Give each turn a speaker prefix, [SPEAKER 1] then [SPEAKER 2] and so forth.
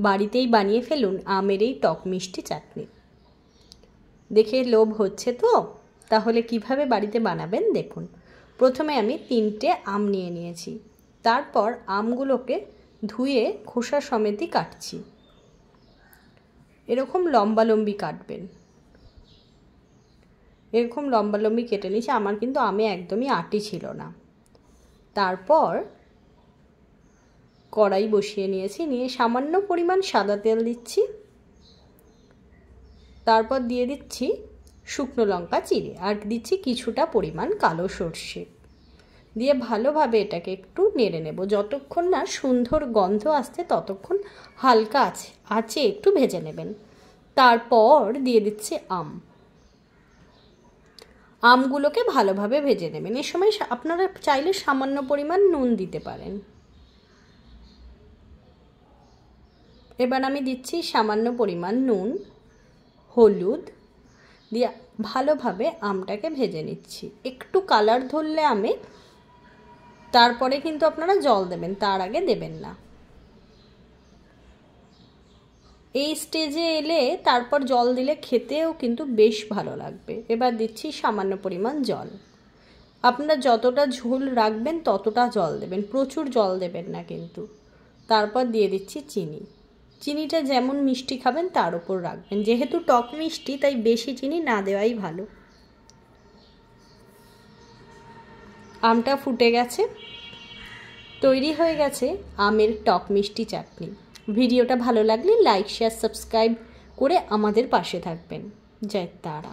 [SPEAKER 1] বাড়িতেই বানিয়ে ফেলুন আমের এই টক মিষ্টি চাটনি। দেখে লোভ হচ্ছে তো? তাহলে কিভাবে বাড়িতে বানাবেন দেখুন। প্রথমে আমি 3টে আম নিয়ে নিয়েছি। তারপর আমগুলোকে ধুয়ে খোসা সমেতই কাটছি। এরকম লম্বালম্বি কাটবেন। এরকম লম্বালম্বি কেটে নিয়েছি। আমার কিন্তু আমে একদমই আটি ছিল না। তারপর কড়াই বসিয়ে নিয়েছি, নিয়ে সামান্য পরিমাণ সাদা তেল দিচ্ছি। তারপর দিয়ে দিচ্ছি শুকনো লঙ্কা চিড়ে, আর দিচ্ছি কিছুটা পরিমাণ কালো সর্ষে দিয়ে ভালোভাবে এটাকে একটু নেড়ে নেব। যতক্ষণ না সুন্দর গন্ধ আসছে ততক্ষণ হালকা আঁচে একটু ভেজে নেবেন। তারপর দিয়ে দিচ্ছি আমগুলোকে ভালোভাবে ভেজে নেবেন। এ সময় আপনারা চাইলে সামান্য পরিমাণ নুন দিতে পারেন। এবার আমি দিচ্ছি সামান্য পরিমাণ নুন, হলুদ দিয়ে ভালোভাবে আমটাকে ভেজে নিচ্ছি। একটু কালার ধরলে আমে তারপরে কিন্তু আপনারা জল দেবেন, তার আগে দেবেন না। এই স্টেজে এলে তারপর জল দিলে খেতেও কিন্তু বেশ ভালো লাগবে। এবার দিচ্ছি সামান্য পরিমাণ জল। আপনারা যতটা ঝোল রাখবেন ততটা জল দেবেন, প্রচুর জল দেবেন না কিন্তু। তারপর দিয়ে দিচ্ছি চিনি। চিনিটা যেমন মিষ্টি খাবেন তার উপর রাখবেন। যেহেতু টক মিষ্টি তাই বেশি চিনি না দেওয়াই ভালো। আমটা ফুটে গেছে, তৈরি হয়ে গেছে আমের টক মিষ্টি চাটনি। ভিডিওটা ভালো লাগলে লাইক, শেয়ার, সাবস্ক্রাইব করে আমাদের পাশে থাকবেন। জয় তারা।